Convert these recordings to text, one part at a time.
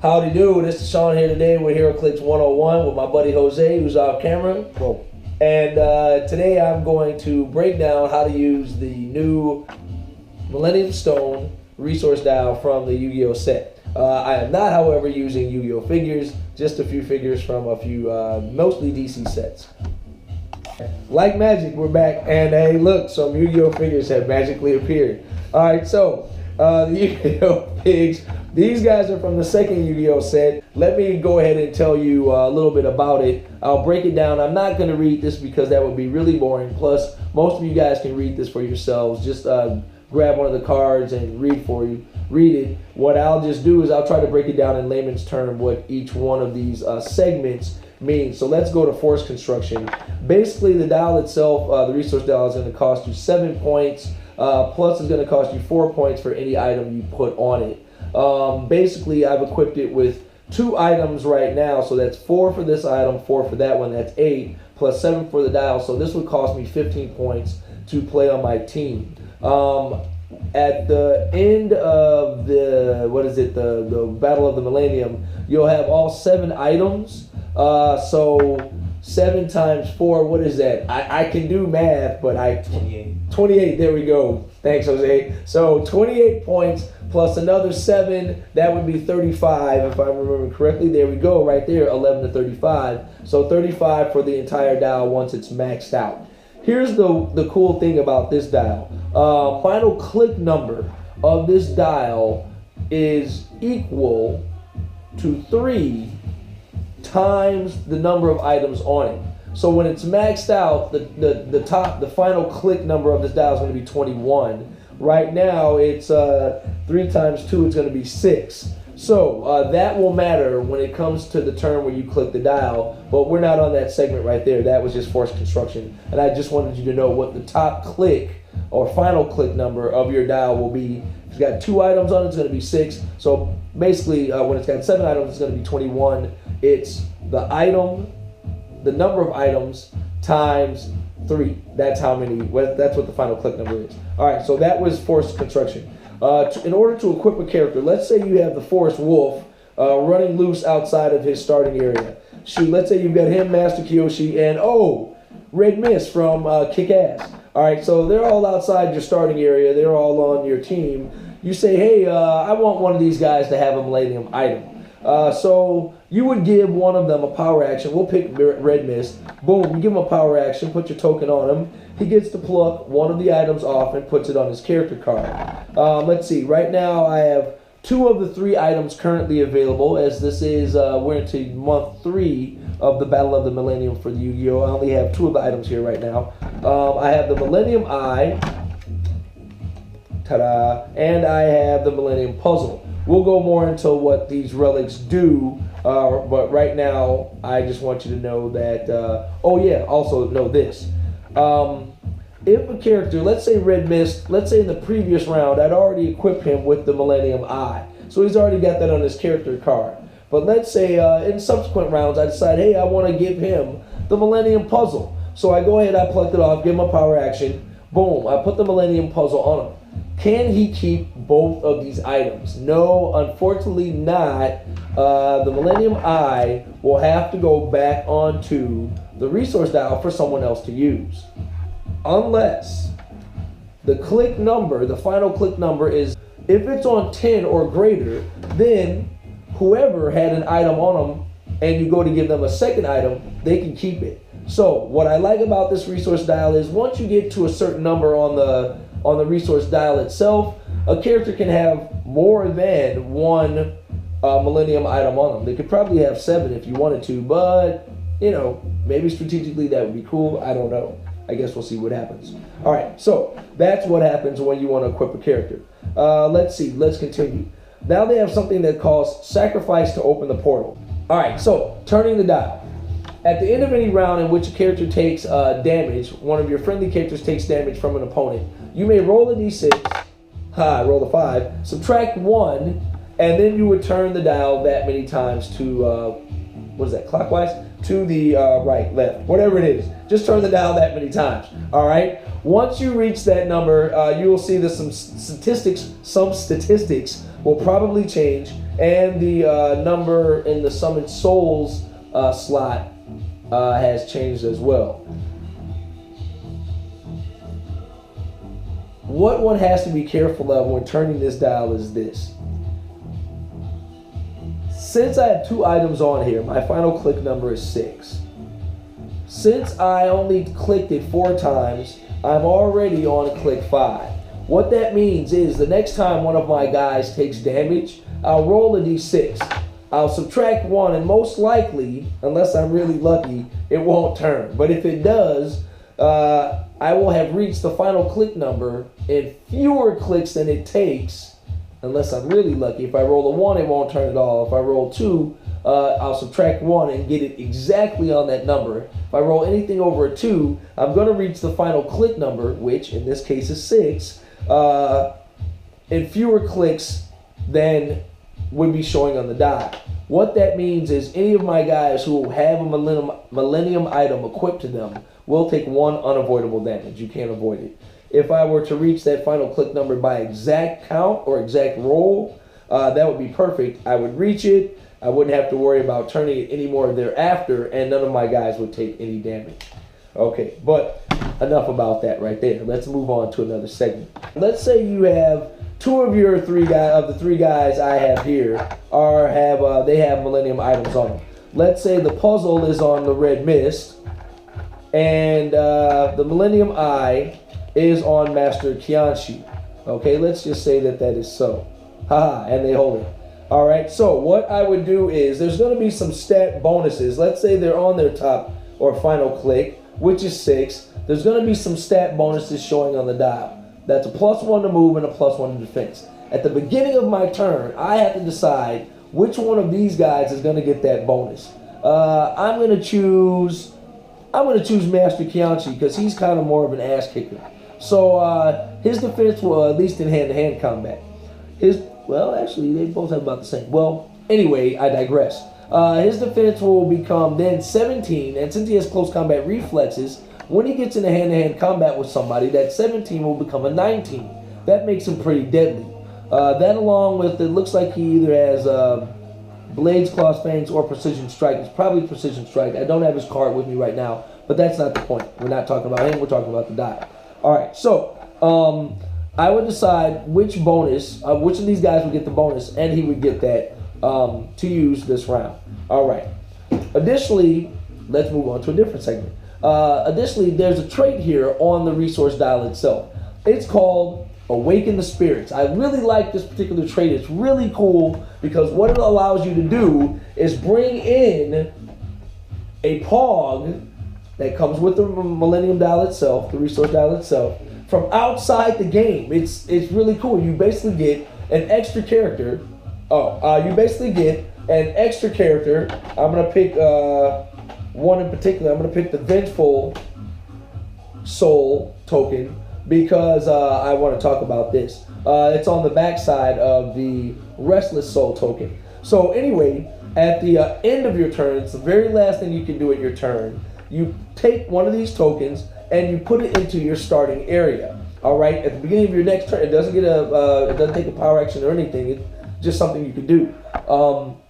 Howdy do, this is Shonn here today with Heroclix 101 with my buddy Jose, who's off camera. Cool. And today I'm going to break down how to use the new Millennium Stone Resource Dial from the Yu-Gi-Oh set. I am not, however, using Yu-Gi-Oh figures, just a few figures from a few, mostly DC sets. Like magic, we're back, and hey, look, some Yu-Gi-Oh figures have magically appeared. All right, so the Yu-Gi-Oh pigs. These guys are from the second Yu-Gi-Oh set. Let me go ahead and tell you a little bit about it. I'll break it down. I'm not going to read this because that would be really boring. Plus, most of you guys can read this for yourselves. Just grab one of the cards and read it. What I'll just do is I'll try to break it down in layman's term what each one of these segments means. So let's go to force construction. Basically, the dial itself, the resource dial, is going to cost you 7 points. Plus, it's going to cost you 4 points for any item you put on it. Basically, I've equipped it with 2 items right now, so that's 4 for this item, 4 for that one, that's 8, plus 7 for the dial, so this would cost me 15 points to play on my team. At the end of the Battle of the Millennium, you'll have all 7 items, so 7 times 4, what is that? I can do math, but 28, there we go. Thanks, Jose. So 28 points plus another 7, that would be 35 if I remember correctly. There we go, right there, 11 to 35. So 35 for the entire dial once it's maxed out. Here's the cool thing about this dial. Final click number of this dial is equal to 3 times the number of items on it. So when it's maxed out, the final click number of this dial is going to be 21. Right now, it's 3 times 2, it's going to be 6. So that will matter when it comes to the turn where you click the dial, but we're not on that segment right there. That was just force construction. And I just wanted you to know what the top click or final click number of your dial will be. If it's got 2 items on it, it's going to be 6. So basically, when it's got 7 items, it's going to be 21. It's the item, the number of items times 3. That's how many. That's what the final click number is. All right, so that was force construction. In order to equip a character, let's say you have the Forest Wolf running loose outside of his starting area. Shoot, let's say you've got him, Master Kiyoshi, and Red Mist from Kick-Ass. All right, so they're all outside your starting area. They're all on your team. You say, hey, I want one of these guys to have a Millennium item. So you would give one of them a power action. We'll pick Red Mist. Boom, you give him a power action, put your token on him. He gets to pluck one of the items off and puts it on his character card. Let's see, right now I have 2 of the 3 items currently available, as this is, we're into month 3 of the Battle of the Millennium for the Yu-Gi-Oh! I only have 2 of the items here right now. I have the Millennium Eye, ta-da, and I have the Millennium Puzzle. We'll go more into what these relics do, but right now, I just want you to know that, also know this. If a character, let's say Red Mist, let's say in the previous round, I'd already equipped him with the Millennium Eye. So he's already got that on his character card. But let's say in subsequent rounds, I decide, hey, I want to give him the Millennium Puzzle. So I go ahead, I plucked it off, give him a power action, boom, I put the Millennium Puzzle on him. Can he keep both of these items? No, unfortunately not. The Millennium Eye will have to go back onto the resource dial for someone else to use. Unless the click number, the final click number is, if it's on 10 or greater, then whoever had an item on them and you go to give them a second item, they can keep it. So what I like about this resource dial is once you get to a certain number on the resource dial itself, a character can have more than 1 Millennium item on them. They could probably have 7 if you wanted to, but you know, maybe strategically that would be cool. I don't know. I guess we'll see what happens. All right, so that's what happens when you want to equip a character. Let's see. Let's continue. Now they have something that calls sacrifice to open the portal. All right, so turning the dial. At the end of any round in which a character takes damage, one of your friendly characters takes damage from an opponent, you may roll a d6, roll a 5, subtract 1, and then you would turn the dial that many times to, clockwise? to the right, left, whatever it is. Just turn the dial that many times. All right. Once you reach that number, you will see that some statistics will probably change, and the number in the Summon Souls slot has changed as well. What one has to be careful of when turning this dial is this. Since I have 2 items on here, my final click number is 6. Since I only clicked it 4 times, I'm already on click 5. What that means is the next time one of my guys takes damage, I'll roll a d6. I'll subtract 1, and most likely, unless I'm really lucky, it won't turn. But if it does, I will have reached the final click number in fewer clicks than it takes, unless I'm really lucky. If I roll a 1, it won't turn at all. If I roll 2, I'll subtract 1 and get it exactly on that number. If I roll anything over a 2, I'm going to reach the final click number, which in this case is 6, in fewer clicks than would be showing on the die. What that means is any of my guys who have a Millennium item equipped to them will take 1 unavoidable damage. You can't avoid it. If I were to reach that final click number by exact count or exact roll, that would be perfect. I would reach it. I wouldn't have to worry about turning it anymore thereafter, and none of my guys would take any damage. Okay, but enough about that right there. Let's move on to another segment. Let's say you have 2 of your 3 guys, of the 3 guys I have here, they have Millennium items on them. Let's say the puzzle is on the Red Mist, and the Millennium Eye is on Master Kianshi. Okay, let's just say that that is so. Haha, and they hold it. All right, so what I would do is there's going to be some stat bonuses. Let's say they're on their top or final click, which is 6. There's going to be some stat bonuses showing on the dial. That's a +1 to move and a +1 to defense. At the beginning of my turn, I have to decide which one of these guys is going to get that bonus. I'm going to choose Master Kianshi because he's kind of more of an ass kicker. So his defense will, at least in hand-to-hand combat. Well, actually, they both have about the same. Well, anyway, I digress. His defense will become then 17, and since he has close combat reflexes, when he gets into hand-to-hand combat with somebody, that 17 will become a 19. That makes him pretty deadly. That along with, it looks like he either has Blades, Claws, Fangs, or Precision Strike. It's probably Precision Strike. I don't have his card with me right now, but that's not the point. We're not talking about him, we're talking about the die. Alright, so I would decide which bonus, which of these guys would get the bonus, and he would get that to use this round. Alright. Additionally, let's move on to a different segment. Additionally, there's a trait here on the resource dial itself. It's called Awaken the Spirits. I really like this particular trait. It's really cool because what it allows you to do is bring in a POG that comes with the Millennium dial itself, the resource dial itself, from outside the game. It's really cool. You basically get an extra character. You basically get an extra character. I'm going to pick one in particular. I'm going to pick the Vengeful Soul token because I want to talk about this. It's on the backside of the Restless Soul token. So anyway, at the end of your turn, it's the very last thing you can do at your turn. You take one of these tokens and you put it into your starting area. All right. At the beginning of your next turn, it doesn't take a power action or anything. It's just something you can do.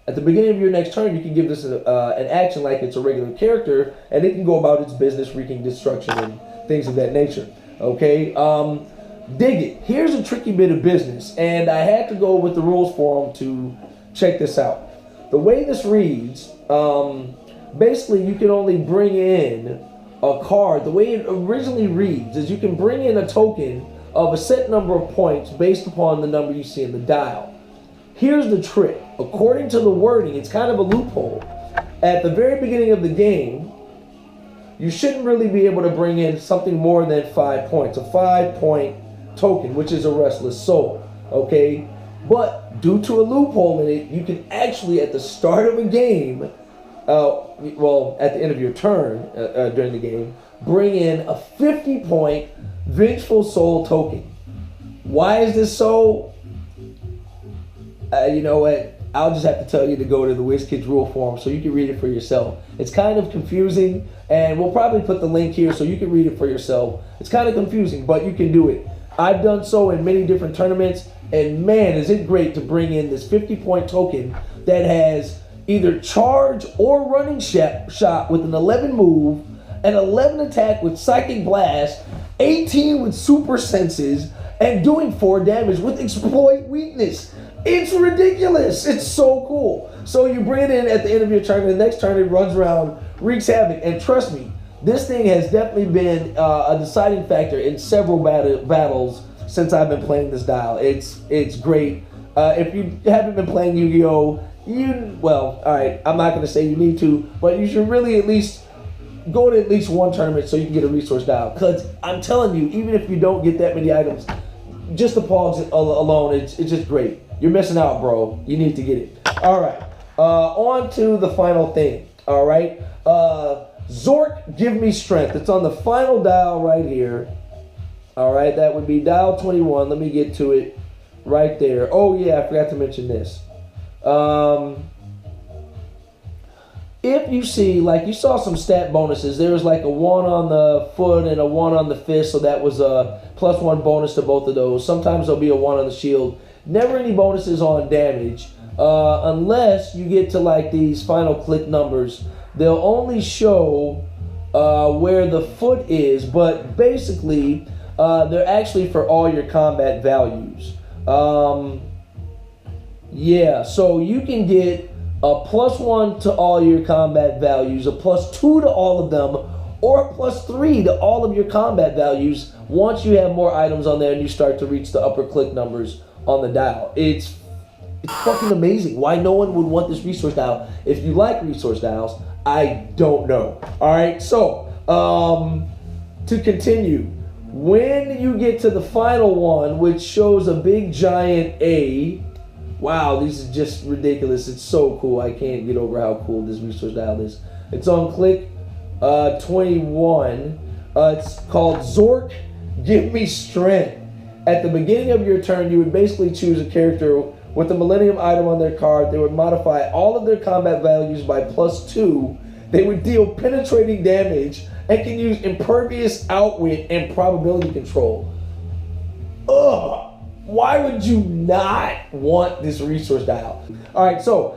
At the beginning of your next turn, you can give this an action like it's a regular character, and it can go about its business, wreaking destruction and things of that nature. Okay. Dig it. Here's a tricky bit of business, and I had to go with the rules forum to check this out. The way this reads, basically you can only bring in a card. The way it originally reads is you can bring in a token of a set number of points based upon the number you see in the dial. Here's the trick. According to the wording, it's kind of a loophole. At the very beginning of the game, you shouldn't really be able to bring in something more than 5 points. A 5-point token, which is a Restless Soul. Okay? But due to a loophole in it, you can actually, at the start of a game, at the end of your turn during the game, bring in a 50-point Vengeful Soul token. Why is this so? You know what? I'll just have to tell you to go to the WizKids rule forum so you can read it for yourself. It's kind of confusing, and we'll probably put the link here so you can read it for yourself. It's kind of confusing, but you can do it. I've done so in many different tournaments, and man, is it great to bring in this 50-point token that has either charge or running shot with an 11 move, an 11 attack with Psychic Blast, 18 with Super Senses, and doing 4 damage with Exploit Weakness. It's ridiculous. It's so cool. So you bring it in at the end of your turn, and the next turn it runs around, wreaks havoc, and trust me, this thing has definitely been a deciding factor in several battles since I've been playing this dial. It's great. If you haven't been playing Yu-Gi-Oh, well, all right, I'm not going to say you need to, but you should really at least go to at least one tournament so you can get a resource dial. Because I'm telling you, even if you don't get that many items, just the Pogs alone, it's just great. You're missing out, bro. You need to get it. All right, on to the final thing. All right, Zork, Give Me Strength. It's on the final dial right here. All right, that would be dial 21. Let me get to it right there. Oh yeah, I forgot to mention this. If you see, like you saw some stat bonuses, there was like a 1 on the foot and a 1 on the fist, so that was a +1 bonus to both of those. Sometimes there'll be a 1 on the shield. Never any bonuses on damage, unless you get to like these final click numbers. They'll only show where the foot is, but basically they're actually for all your combat values. Yeah, so you can get a +1 to all your combat values, a +2 to all of them, or a +3 to all of your combat values once you have more items on there and you start to reach the upper click numbers on the dial. It's fucking amazing. Why no one would want this resource dial? If you like resource dials, I don't know. All right, so to continue, when you get to the final one, which shows a big giant A, wow, this is just ridiculous. It's so cool. I can't get over how cool this resource dial is. It's on click 21. It's called Zork, Give Me Strength. At the beginning of your turn, you would basically choose a character with the Millennium item on their card. They would modify all of their combat values by +2. They would deal penetrating damage and can use Impervious, Outwit, and Probability Control. Ugh! Why would you not want this resource dial? All right, so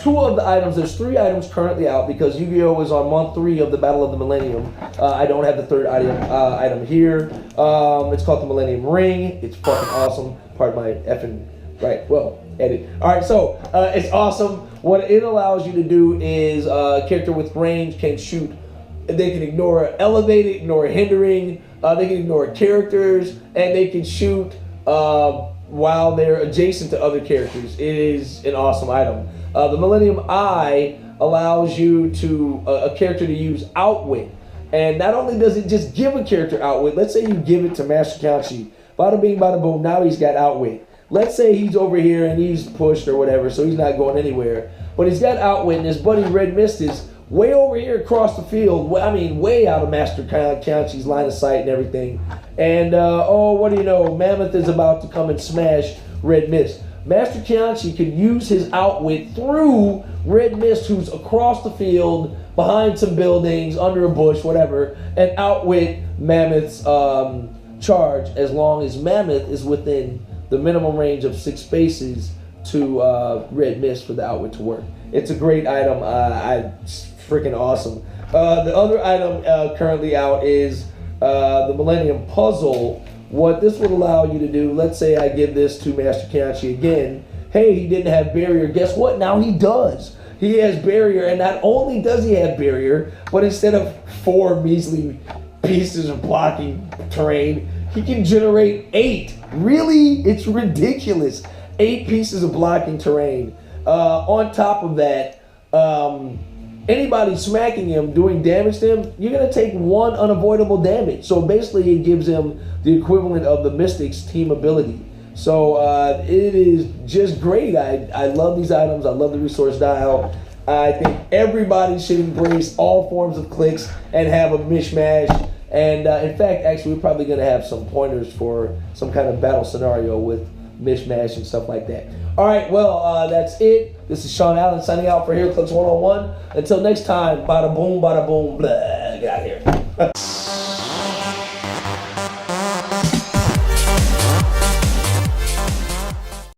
2 of the items, there's 3 items currently out because Yu-Gi-Oh! Is on month 3 of the Battle of the Millennium. I don't have the 3rd item here. It's called the Millennium Ring. It's fucking awesome. Pardon my effing, right, well, edit. All right, so it's awesome. What it allows you to do is a character with range can shoot. They can ignore elevated, ignore hindering. They can ignore characters, and they can shoot while they're adjacent to other characters. It is an awesome item. The Millennium Eye allows you to a character to use Outwit, and not only does it just give a character Outwit. Let's say you give it to Master Kanchi. Bada bing, bada boom. Now he's got Outwit. Let's say he's over here and he's pushed or whatever, so he's not going anywhere. But he's got Outwit, and his buddy Red Mist is way over here across the field. I mean, way out of Master Kanchi's line of sight and everything. And, oh, what do you know? Mammoth is about to come and smash Red Mist. Master Kanchi could use his Outwit through Red Mist, who's across the field, behind some buildings, under a bush, whatever, and outwit Mammoth's charge as long as Mammoth is within the minimum range of 6 spaces to Red Mist for the outwit to work. It's a great item. It's freaking awesome. The other item currently out is the Millennium Puzzle. What this would allow you to do, let's say I give this to Master Kanchi again. Hey, he didn't have barrier. Guess what? Now he does. He has barrier, and not only does he have barrier, but instead of 4 measly pieces of blocking terrain, he can generate 8. Really? It's ridiculous. 8 pieces of blocking terrain. On top of that, anybody smacking him, doing damage to him, you're going to take 1 unavoidable damage. So basically it gives him the equivalent of the Mystic's team ability. So it is just great. I love these items. I love the resource dial. I think everybody should embrace all forms of clicks and have a mishmash. And in fact, actually, we're probably going to have some pointers for some kind of battle scenario with mishmash and stuff like that. All right, well, that's it. This is Shonn Allen signing out for Heroclix 101. Until next time, bada boom, blah. Get out of here.